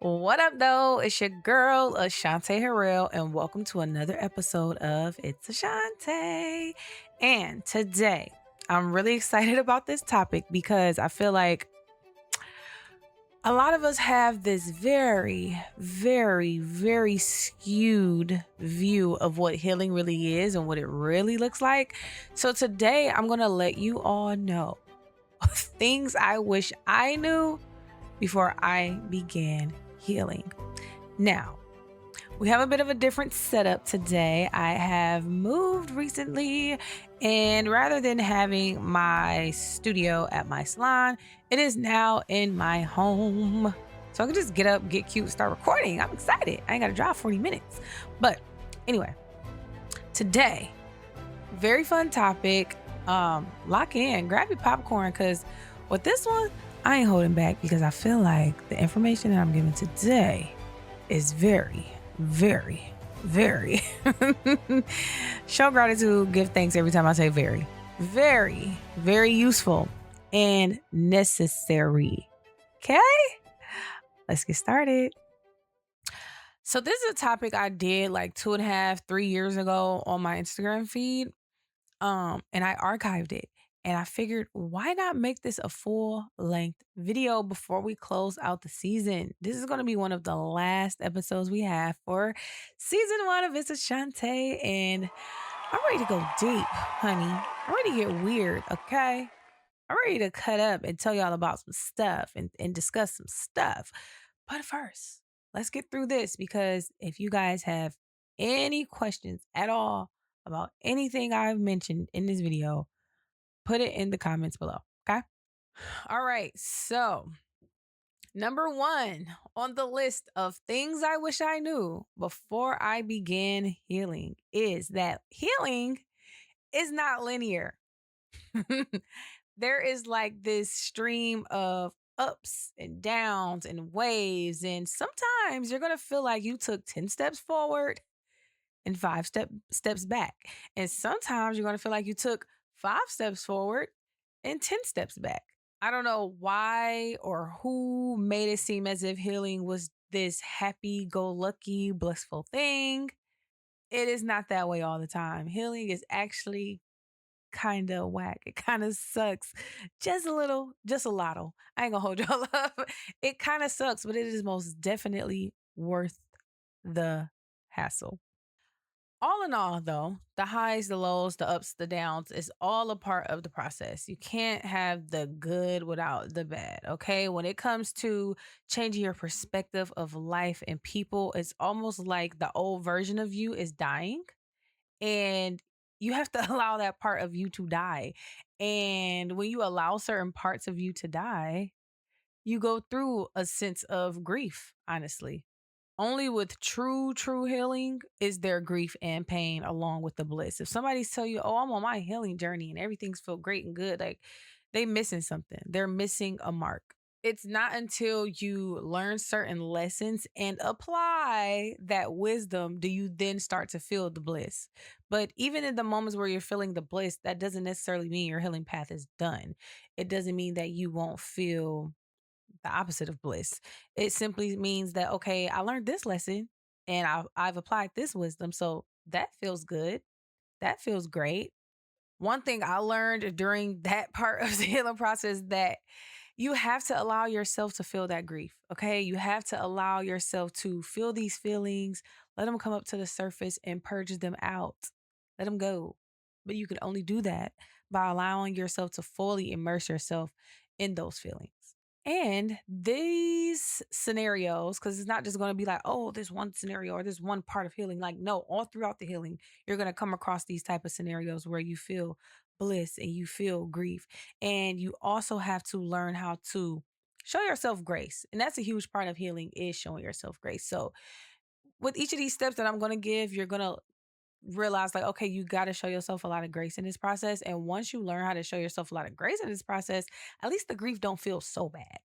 What up, though? It's your girl, Ashante Harrell, and welcome to another episode of It's Ashante. And today, I'm really excited about this topic because I feel like a lot of us have this very skewed view of what healing really is and what it really looks like. So today, I'm going to let you all know things I wish I knew before I began healing. Now, we have a bit of a different setup today. I have moved recently, and rather than having my studio at my salon, it is now in my home. So I can just get up, get cute, start recording. I'm excited. I ain't got to drive 40 minutes. But anyway, today, very fun topic. Lock in, grab your popcorn, because with this one, I ain't holding back because I feel like the information that I'm giving today is very show gratitude, give thanks every time I say very useful and necessary. Okay, let's get started. So this is a topic I did like 2.5, 3 years ago on my Instagram feed. And I archived it. And I figured, why not make this a full length video before we close out the season? This is going to be one of the last episodes we have for season 1 of It's Ashante. And I'm ready to go deep, honey. I'm ready to get weird, okay? I'm ready to cut up and tell y'all about some stuff and discuss some stuff. But first, let's get through this because if you guys have any questions at all about anything I've mentioned in this video, put it in the comments below. Okay. All right. So, number 1 on the list of things I wish I knew before I began healing is that healing is not linear. There is like this stream of ups and downs and waves. And sometimes you're going to feel like you took 10 steps forward and steps back. And sometimes you're going to feel like you took 5 steps forward and 10 steps back. I don't know why or who made it seem as if healing was this happy go lucky, blissful thing. It is not that way all the time. Healing is actually kind of whack. It kind of sucks. Just a little, just a lotto. I ain't gonna hold y'all up. It kind of sucks, but it is most definitely worth the hassle. All in all, though, the highs, the lows, the ups, the downs is all a part of the process. You can't have the good without the bad, okay? When it comes to changing your perspective of life and people, it's almost like the old version of you is dying and you have to allow that part of you to die. And when you allow certain parts of you to die, you go through a sense of grief, honestly. Only with true healing is there grief and pain along with the bliss. If somebody's tell you, "Oh, I'm on my healing journey and everything's feel great and good," like they missing something. They're missing a mark. It's not until you learn certain lessons and apply that wisdom do you then start to feel the bliss. But even in the moments where you're feeling the bliss, that doesn't necessarily mean your healing path is done. It doesn't mean that you won't feel the opposite of bliss. It simply means that, okay, I learned this lesson and I've applied this wisdom. So that feels good. That feels great. One thing I learned during that part of the healing process that you have to allow yourself to feel that grief. Okay. You have to allow yourself to feel these feelings, let them come up to the surface and purge them out. Let them go. But you can only do that by allowing yourself to fully immerse yourself in those feelings. And these scenarios, because it's not just going to be like, oh, this one scenario or this one part of healing. Like, no, all throughout the healing, you're going to come across these type of scenarios where you feel bliss and you feel grief. And you also have to learn how to show yourself grace. And that's a huge part of healing is showing yourself grace. So with each of these steps that I'm going to give, you're going to realize like, okay, you got to show yourself a lot of grace in this process. And once you learn how to show yourself a lot of grace in this process, at least the grief don't feel so bad.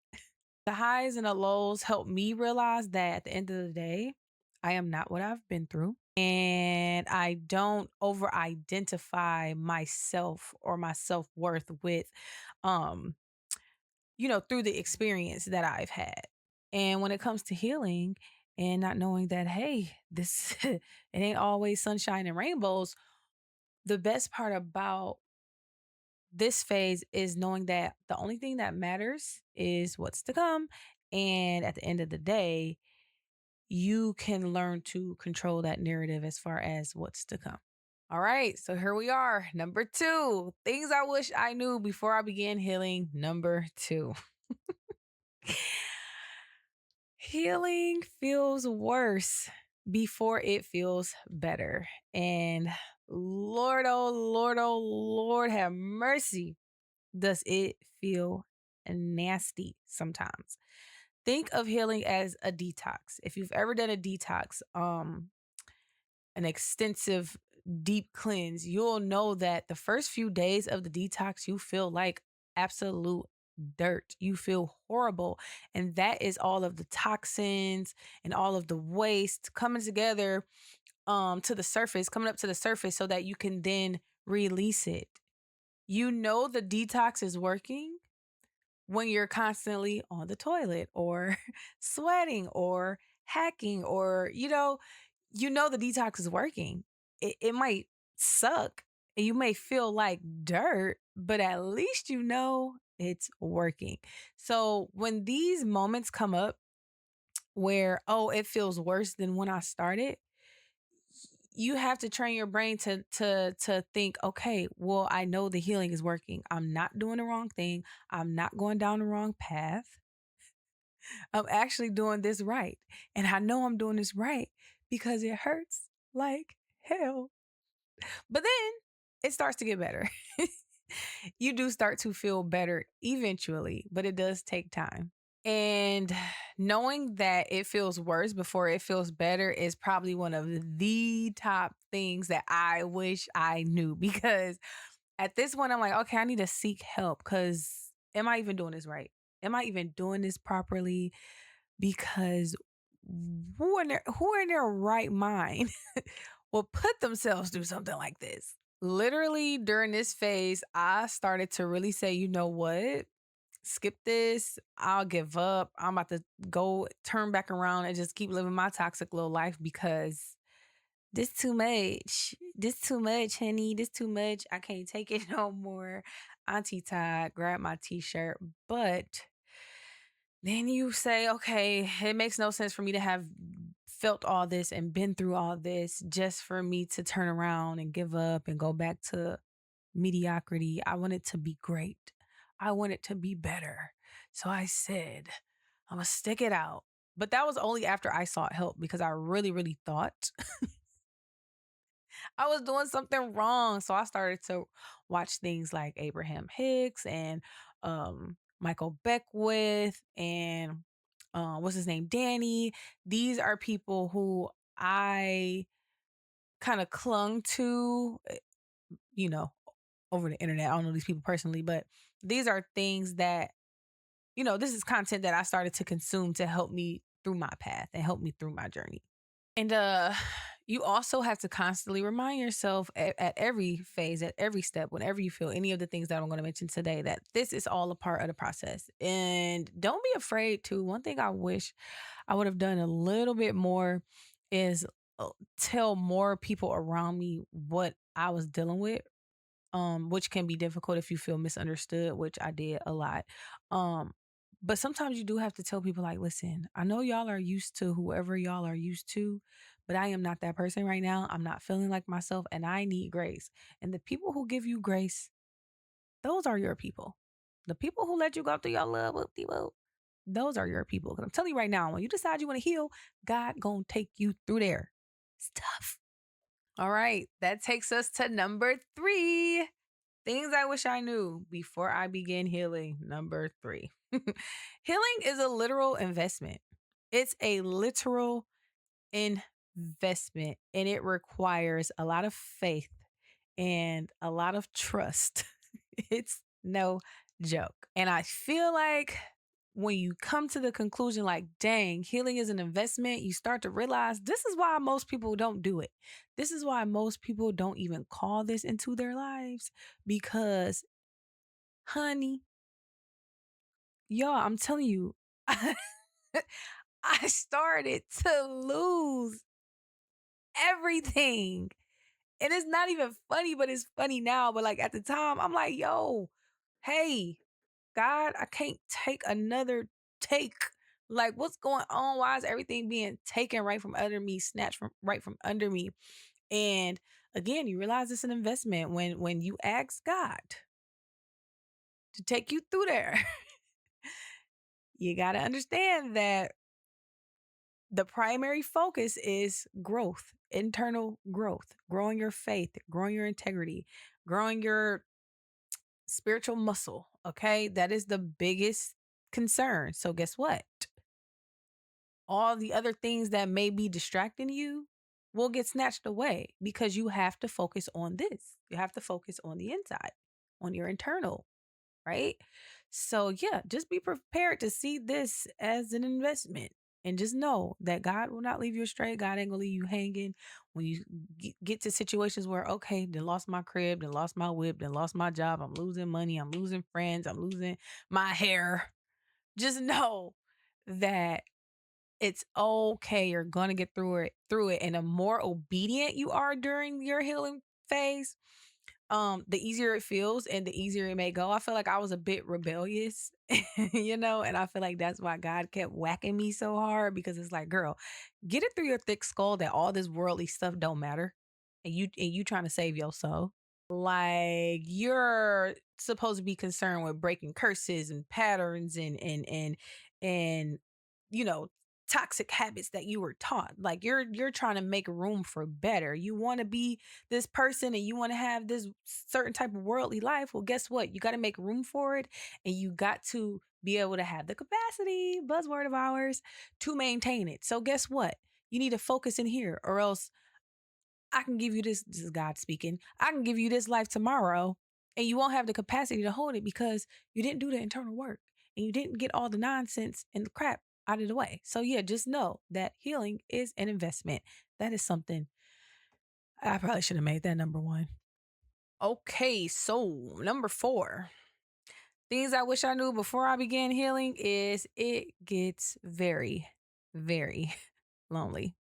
The highs and the lows help me realize that at the end of the day, I am not what I've been through. And I don't over identify myself or my self worth with, um, through the experience that I've had. And when it comes to healing and not knowing that, hey, this it ain't always sunshine and rainbows, the best part about this phase is knowing that the only thing that matters is what's to come. And at the end of the day, you can learn to control that narrative as far as what's to come. All right, so here we are. Number 2, things I wish I knew before I began healing. Number 2. Healing feels worse before it feels better. And Lord, oh, Lord, have mercy. Does it feel nasty sometimes? Think of healing as a detox. If you've ever done a detox, an extensive deep cleanse, you'll know that the first few days of the detox, you feel like absolute dirt. You feel horrible. And that is all of the toxins and all of the waste coming together to the surface, coming up to the surface so that you can then release it. You know the detox is working when you're constantly on the toilet or sweating or hacking or the detox is working. It might suck and you may feel like dirt, but at least you know it's working. So when these moments come up where, oh, it feels worse than when I started, you have to train your brain to think, okay, well, I know the healing is working. I'm not doing the wrong thing. I'm not going down the wrong path. I'm actually doing this right. And I know I'm doing this right because it hurts like hell. But then it starts to get better. You do start to feel better eventually, but it does take time. And knowing that it feels worse before it feels better is probably one of the top things that I wish I knew, because at this point I'm like, okay, I need to seek help because am I even doing this right? Am I even doing this properly? Because who in their right mind will put themselves through something like this? Literally during this phase, I started to really say, you know what? Skip this. I'll give up. I'm about to go turn back around and just keep living my toxic little life because this too much. This too much, honey. This too much. I can't take it no more. Auntie Todd grabbed my t-shirt. But then you say, okay, it makes no sense for me to have felt all this and been through all this just for me to turn around and give up and go back to mediocrity. I want it to be great. I want it to be better. So I said, I'm going to stick it out. But that was only after I sought help because I really, really thought I was doing something wrong. So I started to watch things like Abraham Hicks and Michael Beckwith and what's his name? Danny. These are people who I kind of clung to, you know, over the internet. I don't know these people personally, but these are things that, this is content that I started to consume to help me through my path and help me through my journey. And you also have to constantly remind yourself at every phase, at every step, whenever you feel any of the things that I'm going to mention today, that this is all a part of the process. And don't be afraid to. One thing I wish I would have done a little bit more is tell more people around me what I was dealing with, which can be difficult if you feel misunderstood, which I did a lot. But sometimes you do have to tell people, like, listen, I know y'all are used to whoever y'all are used to, but I am not that person right now. I'm not feeling like myself and I need grace. And the people who give you grace, those are your people. The people who let you go through your love, whoop-de-whoop, those are your people. Because I'm telling you right now, when you decide you want to heal, God gonna take you through there. It's tough. All right, that takes us to number 3. Things I wish I knew before I began healing. Number 3. Healing is a literal investment. It's a literal investment, and it requires a lot of faith and a lot of trust. It's no joke. And I feel like when you come to the conclusion, like, dang, healing is an investment, you start to realize this is why most people don't do it. This is why most people don't even call this into their lives, because, honey, y'all, I'm telling you, I started to lose everything. And it's not even funny, but it's funny now. But like at the time, I'm like, yo, hey, God, I can't take another take. Like, what's going on? Why is everything being taken right from under me, snatched from right from under me? And again, you realize it's an investment when you ask God to take you through there. You got to understand that the primary focus is growth, internal growth, growing your faith, growing your integrity, growing your spiritual muscle. Okay. That is the biggest concern. So, guess what? All the other things that may be distracting you will get snatched away because you have to focus on this. You have to focus on the inside, on your internal, right? So, yeah, just be prepared to see this as an investment and just know that God will not leave you astray. God ain't gonna leave you hanging when you get to situations where, okay, then lost my crib, then lost my whip, then lost my job. I'm losing money. I'm losing friends. I'm losing my hair. Just know that it's okay. You're gonna get through it. And the more obedient you are during your healing phase, the easier it feels and the easier it may go. I feel like I was a bit rebellious, and I feel like that's why God kept whacking me so hard because it's like, girl, get it through your thick skull that all this worldly stuff don't matter. And you trying to save your soul. Like you're supposed to be concerned with breaking curses and patterns and you know toxic habits that you were taught. Like you're trying to make room for better. You want to be this person and you want to have this certain type of worldly life. Well, guess what? You got to make room for it and you got to be able to have the capacity, buzzword of ours, to maintain it. So guess what? You need to focus in here or else I can give you this is God speaking. I can give you this life tomorrow and you won't have the capacity to hold it because you didn't do the internal work and you didn't get all the nonsense and the crap out of the way. So yeah, just know that healing is an investment. That is something I probably should have made that number one. Okay, so number 4. Things I wish I knew before I began healing is it gets very, very lonely.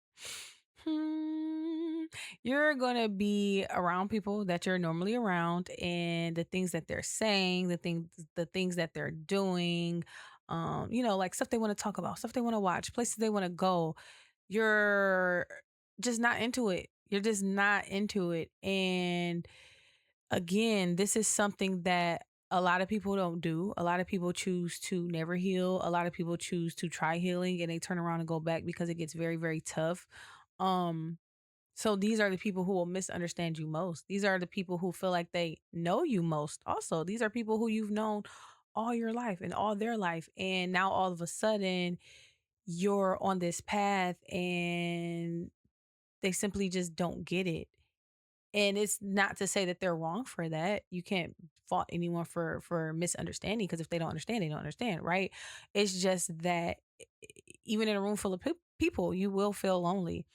You're going to be around people that you're normally around and the things that they're saying, the things that they're doing, like stuff they want to talk about, stuff they want to watch, places they want to go. You're just not into it. You're just not into it. And again, this is something that a lot of people don't do. A lot of people choose to never heal. A lot of people choose to try healing and they turn around and go back because it gets very, very tough. Um, so these are the people who will misunderstand you most. These are the people who feel like they know you most. Also, these are people who you've known all your life and all their life. And now all of a sudden you're on this path and they simply just don't get it. And it's not to say that they're wrong for that. You can't fault anyone for misunderstanding because if they don't understand, they don't understand, right? It's just that even in a room full of people, you will feel lonely.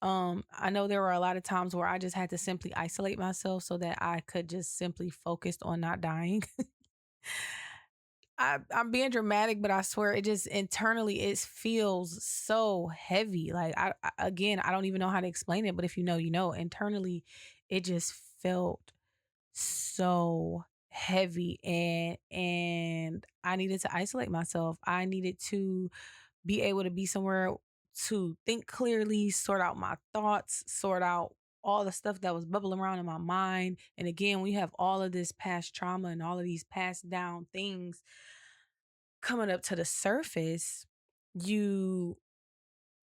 I know there were a lot of times where I just had to simply isolate myself so that I could just simply focus on not dying. I'm being dramatic, but I swear it just internally it feels so heavy. Like again, I don't even know how to explain it, but if you know, you know. Internally, it just felt so heavy and I needed to isolate myself. I needed to be able to be somewhere to think clearly, sort out my thoughts, sort out all the stuff that was bubbling around in my mind. And again, we have all of this past trauma and all of these passed down things coming up to the surface, you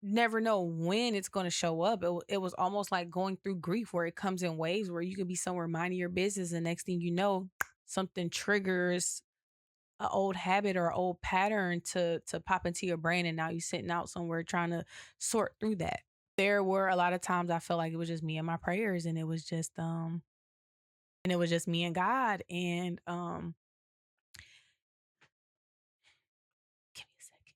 never know when it's going to show up. It was almost like going through grief where it comes in waves where you could be somewhere minding your business and next thing you know, something triggers an old habit or an old pattern to pop into your brain and now you're sitting out somewhere trying to sort through that. There were a lot of times I felt like it was just me and my prayers and it was just me and God and give me a second.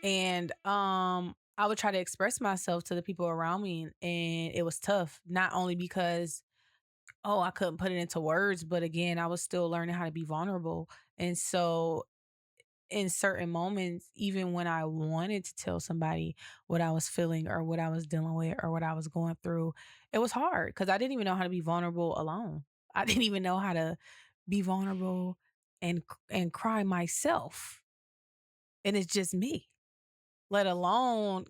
And I would try to express myself to the people around me and it was tough, not only because oh, I couldn't put it into words, but again, I was still learning how to be vulnerable. And so in certain moments, even when I wanted to tell somebody what I was feeling or what I was dealing with or what I was going through, it was hard because I didn't even know how to be vulnerable alone. I didn't even know how to be vulnerable and cry myself. And it's just me, let alone,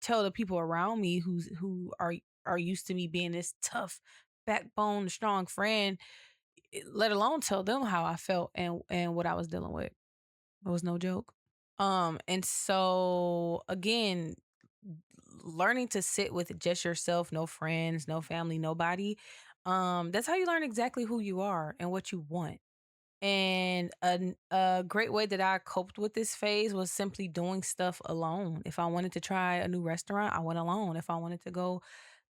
tell the people around me who are used to me being this tough backbone, strong friend, let alone tell them how I felt and what I was dealing with. It was no joke. And so again, learning to sit with just yourself, no friends, no family, nobody. That's how you learn exactly who you are and what you want. And a great way that I coped with this phase was simply doing stuff alone. If I wanted to try a new restaurant, I went alone. If I wanted to go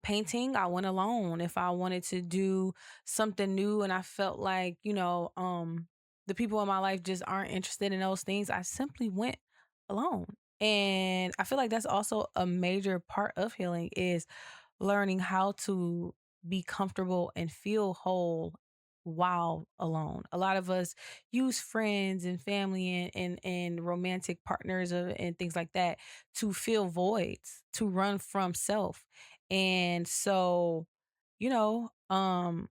painting, I went alone. If I wanted to do something new and I felt like, the people in my life just aren't interested in those things, I simply went alone. And I feel like that's also a major part of healing is learning how to be comfortable and feel whole while alone. A lot of us use friends and family and romantic partners and things like that to fill voids, to run from self. And so, you know, um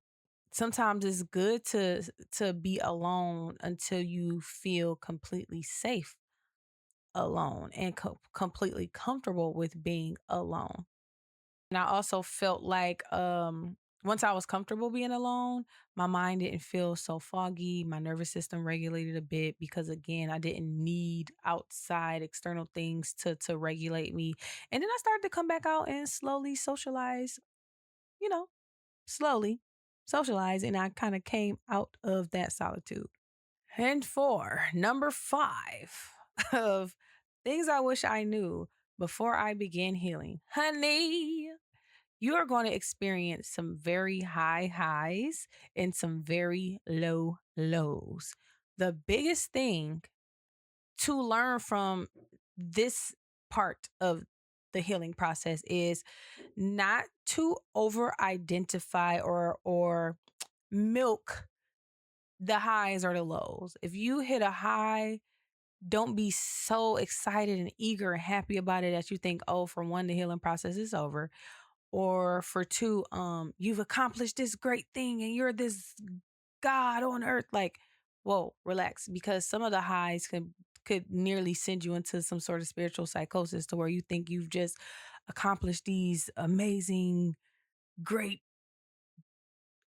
sometimes it's good to be alone until you feel completely safe alone and completely comfortable with being alone. And I also felt like once I was comfortable being alone, my mind didn't feel so foggy. My nervous system regulated a bit because again, I didn't need outside external things to regulate me. And then I started to come back out and slowly socialize, you know, slowly socialize, and I kind of came out of that solitude. And for number 5 of things I wish I knew before I began healing. Honey, you are going to experience some very high highs and some very low lows. The biggest thing to learn from this part of the healing process is not to over identify or milk the highs or the lows. If you hit a high, don't be so excited and eager and happy about it that you think, oh, for one, the healing process is over, or for two, you've accomplished this great thing and you're this god on earth. Like, whoa, relax, because some of the highs could nearly send you into some sort of spiritual psychosis to where you think you've just accomplished these amazing great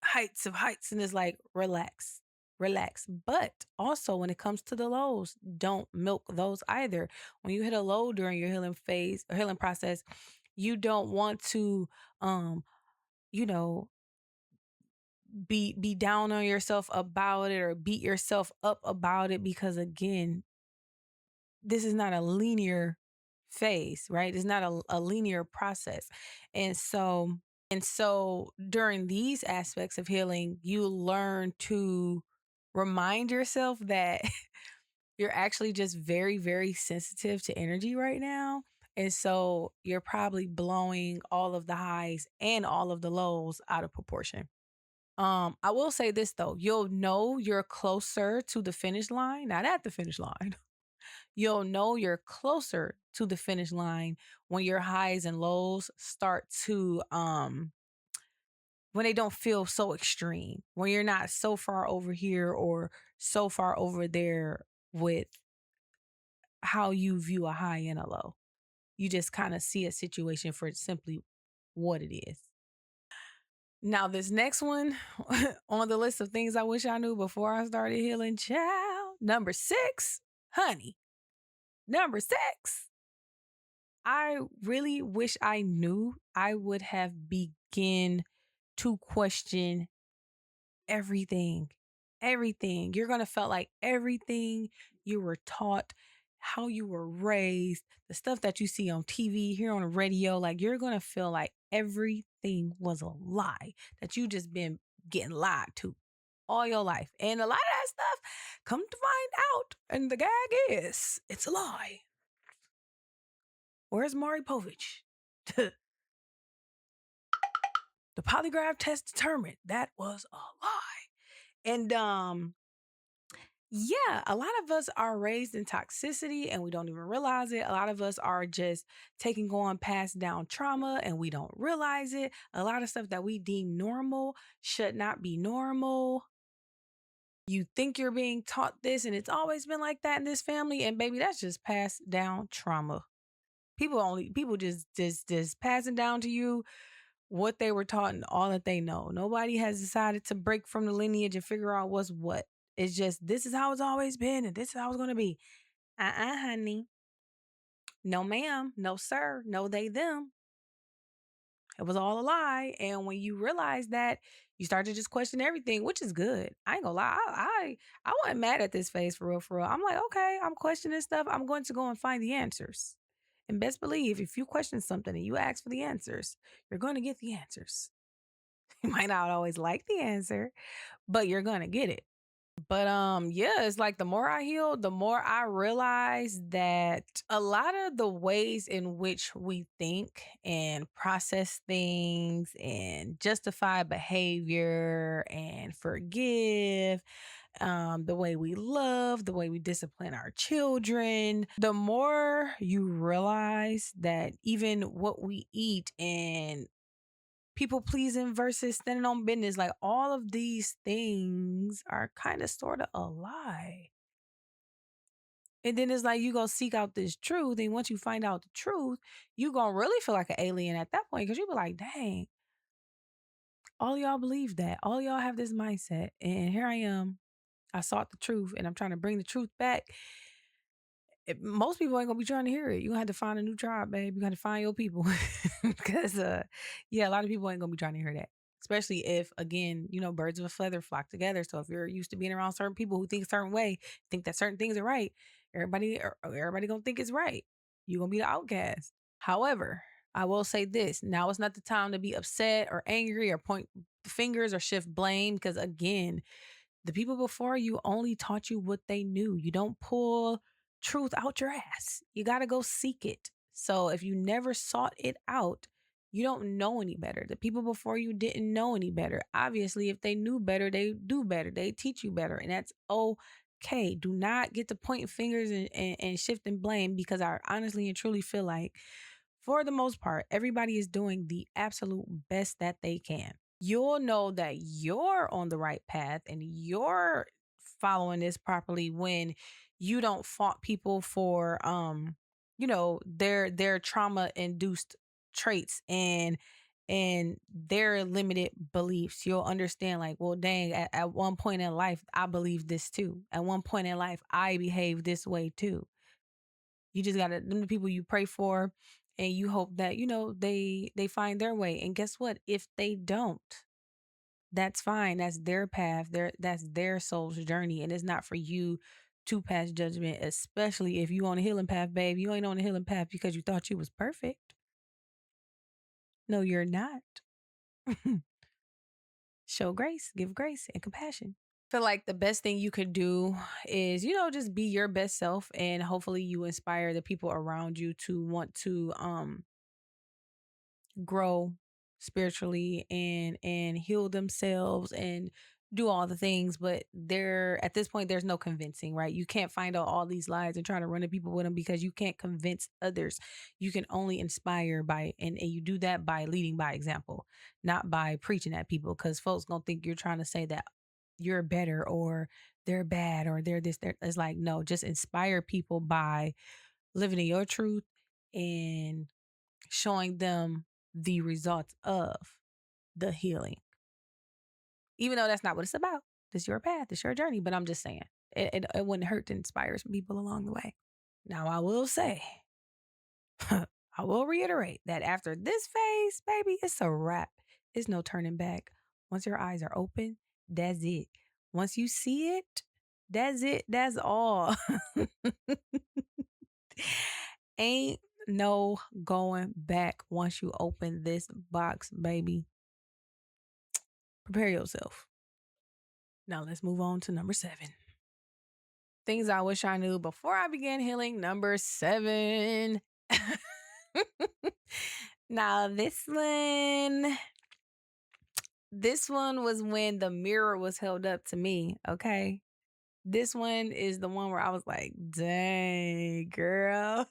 heights of heights, and it's like, relax, relax. But also when it comes to the lows, don't milk those either. When you hit a low during your healing phase or healing process, you don't want to um you know be down on yourself about it or beat yourself up about it, because again, this is not a linear phase, right? It's not a linear process. And so during these aspects of healing, you learn to remind yourself that you're actually just very, very sensitive to energy right now. And so you're probably blowing all of the highs and all of the lows out of proportion. I will say this though, you'll know you're closer to the finish line, not at the finish line. You'll know you're closer to the finish line when your highs and lows start to when they don't feel so extreme, when you're not so far over here or so far over there with how you view a high and a low. You just kind of see a situation for simply what it is. Now, this next one on the list of things I wish I knew before I started healing, child. Number 6, honey. Number 6. I really wish I knew I would have begun to question everything. Everything. You're going to feel like everything you were taught, how you were raised, the stuff that you see on TV, hear on the radio, like you're going to feel like everything was a lie, that you just been getting lied to all your life. And a lot of that stuff, come to find out, and the gag is, it's a lie. Where's Maury Povich? The polygraph test determined that was a lie. And yeah, a lot of us are raised in toxicity and we don't even realize it. A lot of us are just taking on passed down trauma and we don't realize it. A lot of stuff that we deem normal should not be normal. You think you're being taught this and it's always been like that in this family. And baby, that's just passed down trauma. People just passing down to you what they were taught and all that they know. Nobody has decided to break from the lineage and figure out what's what. It's just, this is how it's always been and this is how it's going to be. Honey. No, ma'am. No, sir. No, they, them. It was all a lie. And when you realize that, you start to just question everything, which is good. I ain't gonna lie. I wasn't mad at this phase for real, for real. I'm like, okay, I'm questioning stuff. I'm going to go and find the answers. And best believe, if you question something and you ask for the answers, you're going to get the answers. You might not always like the answer, but you're going to get it. But yeah, it's like the more I heal, the more I realize that a lot of the ways in which we think and process things and justify behavior and forgive, the way we love, the way we discipline our children, the more you realize that even what we eat and people pleasing versus standing on business, like all of these things are kind of sort of a lie. And then it's like you go seek out this truth. And once you find out the truth, you gonna really feel like an alien at that point. Cause you be like, dang, all y'all believe that. All y'all have this mindset. And here I am. I sought the truth and I'm trying to bring the truth back. Most people ain't gonna be trying to hear it. You gonna have to find a new tribe, babe. You gotta find your people. Cause yeah, a lot of people ain't gonna be trying to hear that. Especially if, again, birds of a feather flock together. So if you're used to being around certain people who think a certain way, think that certain things are right, everybody gonna think it's right. You're gonna be the outcast. However, I will say this: now is not the time to be upset or angry or point fingers or shift blame. Because again, the people before you only taught you what they knew. You don't pull truth out your ass. You got to go seek it. So if you never sought it out, you don't know any better. The people before you didn't know any better. Obviously, if they knew better, they do better. They teach you better. And that's okay. Do not get to pointing fingers and shifting blame, because I honestly and truly feel like, for the most part, everybody is doing the absolute best that they can. You'll know that you're on the right path and you're following this properly when you don't fault people for their trauma induced traits and their limited beliefs. You'll understand, like, well, dang, at one point in life I believed this too. At one point in life I behaved this way too. You just gotta, them the people you pray for, and you hope that they find their way. And guess what? If they don't, that's fine. That's their path. That's their soul's journey, and it's not for you to pass judgment. Especially if you on a healing path, babe. You ain't on a healing path because you thought you was perfect. No, you're not. Show grace, give grace and compassion. I feel like the best thing you could do is, just be your best self, and hopefully you inspire the people around you to want to grow spiritually and heal themselves and do all the things. But at this point, there's no convincing, right? You can't find out all these lies and try to run to people with them, because you can't convince others. You can only inspire and you do that by leading by example, not by preaching at people, because folks gonna think you're trying to say that you're better or they're bad or they're this. It's like, no, just inspire people by living in your truth and showing them the results of the healing. Even though that's not what it's about. This is your path. It's your journey. But I'm just saying, it wouldn't hurt to inspire some people along the way. Now, I will say, I will reiterate that after this phase, baby, it's a wrap. It's no turning back. Once your eyes are open, that's it. Once you see it, that's it. That's all. Ain't no going back once you open this box, baby. Prepare yourself. Now let's move on to number 7. Things I wish I knew before I began healing. Number 7. Now this one, This one was when the mirror was held up to me, okay? This one is the one where I was like, dang, girl.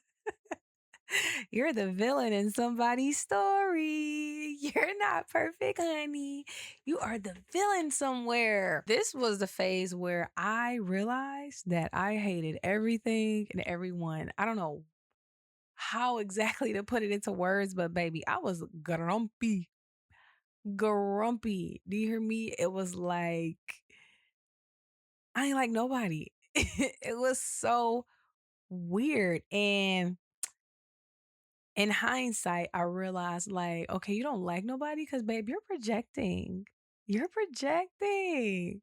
You're the villain in somebody's story. You're not perfect, honey. You are the villain somewhere. This was the phase where I realized that I hated everything and everyone. I don't know how exactly to put it into words, but baby, I was grumpy. Grumpy. Do you hear me? It was like, I ain't like nobody. It was so weird. And in hindsight, I realized, like, okay, you don't like nobody because, babe, you're projecting. You're projecting.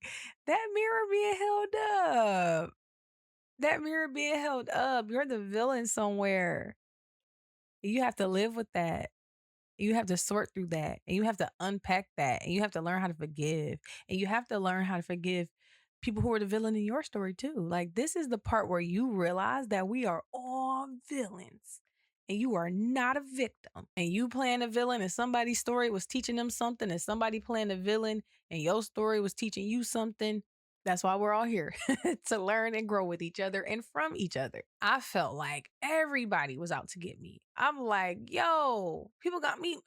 That mirror being held up. That mirror being held up. You're the villain somewhere. You have to live with that. You have to sort through that, and you have to unpack that, and you have to learn how to forgive, and you have to learn how to forgive people who are the villain in your story too. Like, this is the part where you realize that we are all villains and you are not a victim. And you playing a villain and somebody's story was teaching them something, and somebody playing a villain and your story was teaching you something. That's why we're all here, to learn and grow with each other and from each other. I felt like everybody was out to get me. I'm like, yo, people got me.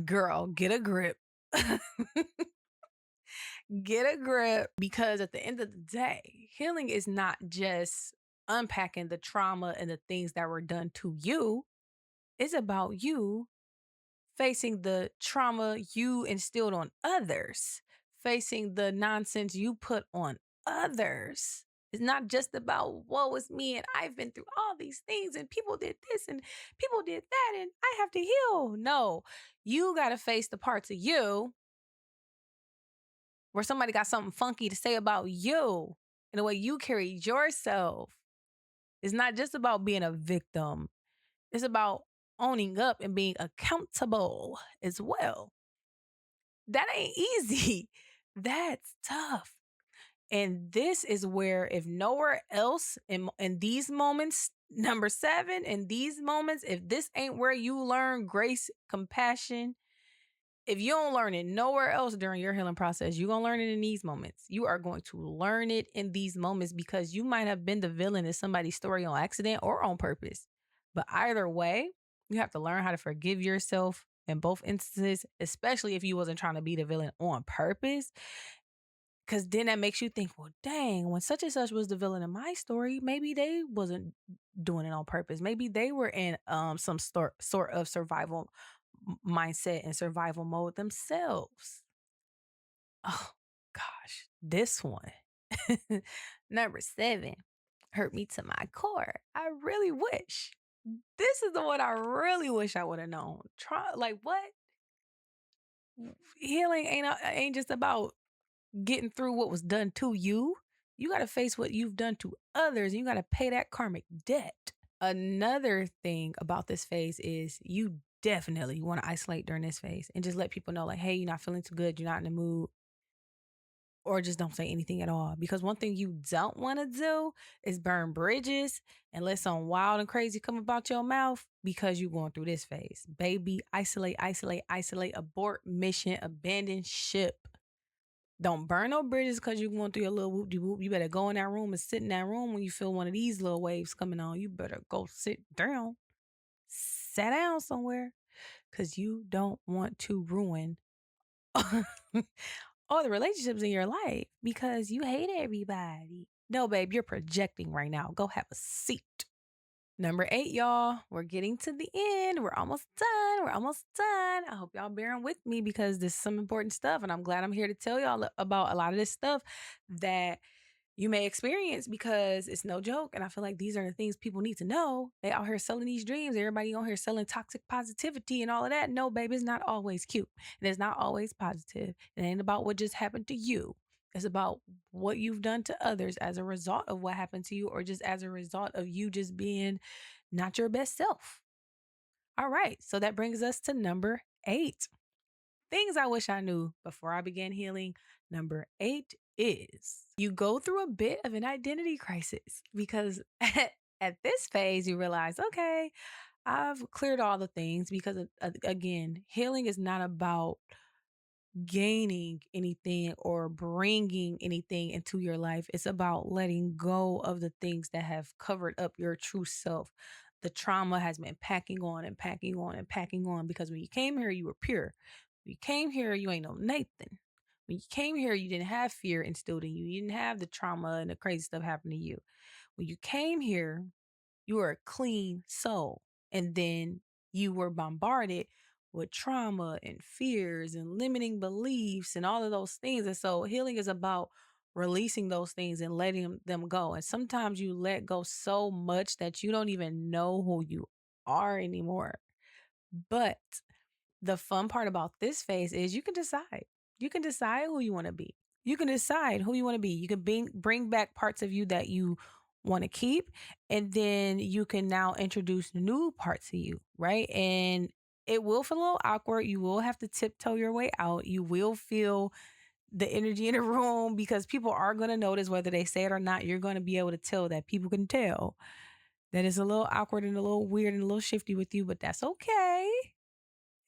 Girl, get a grip. Get a grip. Because at the end of the day, healing is not just unpacking the trauma and the things that were done to you. It's about you facing the trauma you instilled on others, facing the nonsense you put on others. It's not just about, woe is me and I've been through all these things and people did this and people did that and I have to heal. No, you got to face the parts of you where somebody got something funky to say about you and the way you carry yourself. It's not just about being a victim. It's about owning up and being accountable as well. That ain't easy. That's tough. And this is where, if nowhere else in these moments, number 7, in these moments, if this ain't where you learn grace, compassion, if you don't learn it nowhere else during your healing process, you're going to learn it in these moments. You are going to learn it in these moments because you might have been the villain in somebody's story on accident or on purpose. But either way, you have to learn how to forgive yourself in both instances, especially if you wasn't trying to be the villain on purpose. Because then that makes you think, well, dang, when such and such was the villain in my story, maybe they wasn't doing it on purpose. Maybe they were in some sort of survival mindset and survival mode themselves. Oh, gosh, this one, number 7, hurt me to my core. I really wish. This is the one I really wish I would have known. Like, what? Healing ain't just about getting through what was done to you. You got to face what you've done to others. And you got to pay that karmic debt. Another thing about this phase is you definitely want to isolate during this phase and just let people know, like, hey, you're not feeling too good. You're not in the mood. Or just don't say anything at all. Because one thing you don't want to do is burn bridges and let something wild and crazy come about your mouth because you're going through this phase. Baby, isolate, isolate, isolate, abort mission, abandon ship. Don't burn no bridges because you're going through your little whoop-de-whoop. You better go in that room and sit in that room when you feel one of these little waves coming on. You better go sit down. Sit down somewhere because you don't want to ruin all the relationships in your life because you hate everybody. No, babe, you're projecting right now. Go have a seat. Number 8, y'all. We're getting to the end. We're almost done. We're almost done. I hope y'all bearing with me because this is some important stuff. And I'm glad I'm here to tell y'all about a lot of this stuff that you may experience because it's no joke. And I feel like these are the things people need to know. They out here selling these dreams. Everybody out here selling toxic positivity and all of that. No, baby, it's not always cute. And it's not always positive. It ain't about what just happened to you. It's about what you've done to others as a result of what happened to you or just as a result of you just being not your best self. All right. So that brings us to number 8. Things I wish I knew before I began healing. Number 8 is you go through a bit of an identity crisis because at this phase, you realize, okay, I've cleared all the things because, again, healing is not about gaining anything or bringing anything into your life. It's about letting go of the things that have covered up your true self. The trauma has been packing on and packing on and packing on because when you came here, you were pure. When you came here, you ain't know Nathan. When you came here, you didn't have fear instilled in you. You didn't have the trauma and the crazy stuff happen to you. When you came here, you were a clean soul. And then you were bombarded with trauma and fears and limiting beliefs and all of those things. And so healing is about releasing those things and letting them go. And sometimes you let go so much that you don't even know who you are anymore. But the fun part about this phase is you can decide. You can decide who you want to be. You can decide who you want to be. You can bring back parts of you that you want to keep, and then you can now introduce new parts of you, right? And it will feel a little awkward. You will have to tiptoe your way out. You will feel the energy in the room because people are going to notice whether they say it or not. You're going to be able to tell that people can tell that it's a little awkward and a little weird and a little shifty with you, but that's okay.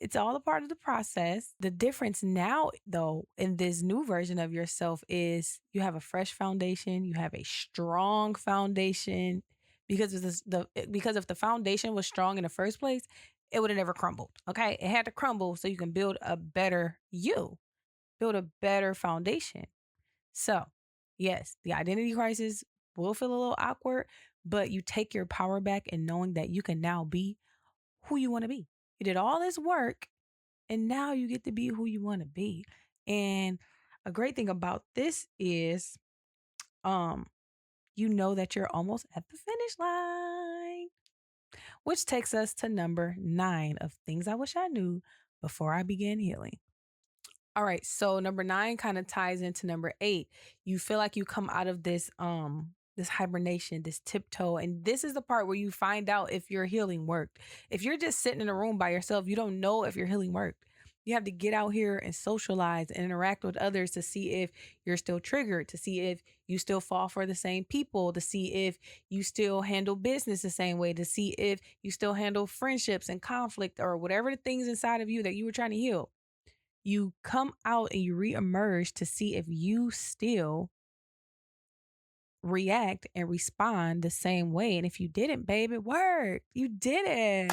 It's all a part of the process. The difference now, though, in this new version of yourself is you have a fresh foundation. You have a strong foundation because because if the foundation was strong in the first place, it would have never crumbled. Okay, it had to crumble so you can build a better you, build a better foundation. So, yes, the identity crisis will feel a little awkward, but you take your power back and knowing that you can now be who you want to be. You did all this work and now you get to be who you want to be. And a great thing about this is you know that you're almost at the finish line, which takes us to number 9 of things I wish I knew before I began healing. All right, so number 9 kind of ties into number 8. You feel like you come out of this hibernation, this tiptoe, and this is the part where you find out if your healing worked. If you're just sitting in a room by yourself, you don't know if your healing worked. You have to get out here and socialize and interact with others to see if you're still triggered, to see if you still fall for the same people, to see if you still handle business the same way, to see if you still handle friendships and conflict or whatever the things inside of you that you were trying to heal. You come out and you reemerge to see if you still react and respond the same way. And if you didn't, babe, it worked. You did it.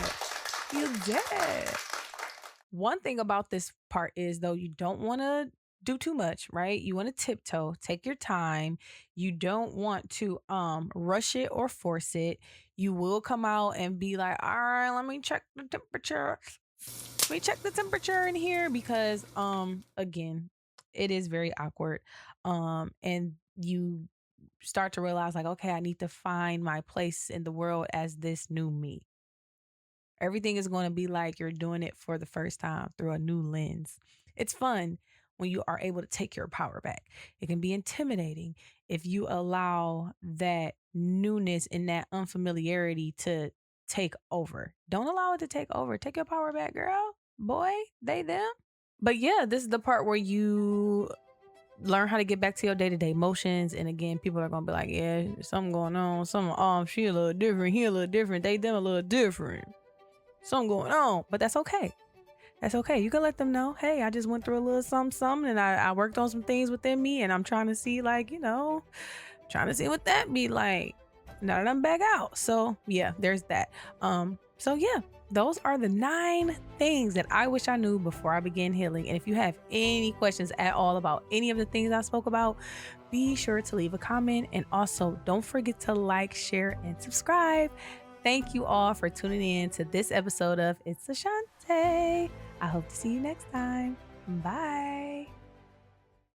You did it. One thing about this part is, though, you don't want to do too much, right? You want to tiptoe, take your time. You don't want to rush it or force it. You will come out and be like, all right, let me check the temperature. Let me check the temperature in here because again, it is very awkward. And you start to realize like, okay, I need to find my place in the world as this new me. Everything is going to be like you're doing it for the first time through a new lens. It's fun when you are able to take your power back. It can be intimidating if you allow that newness and that unfamiliarity to take over. Don't allow it to take over. Take your power back, girl, boy, they, them. But yeah, this is the part where you learn how to get back to your day-to-day motions. And again, people are going to be like, yeah, something going on. Something, she a little different. He a little different. They, them a little different. Something going on, but that's okay. That's okay. You can let them know, hey, I just went through a little something and I worked on some things within me and I'm trying to see trying to see what that be like now that I'm back out. So yeah, there's that. So yeah, those are the 9 things that I wish I knew before I began healing. And if you have any questions at all about any of the things I spoke about, be sure to leave a comment. And also don't forget to like, share, and subscribe. Thank you all for tuning in to this episode of It's Ashante. I hope to see you next time. Bye.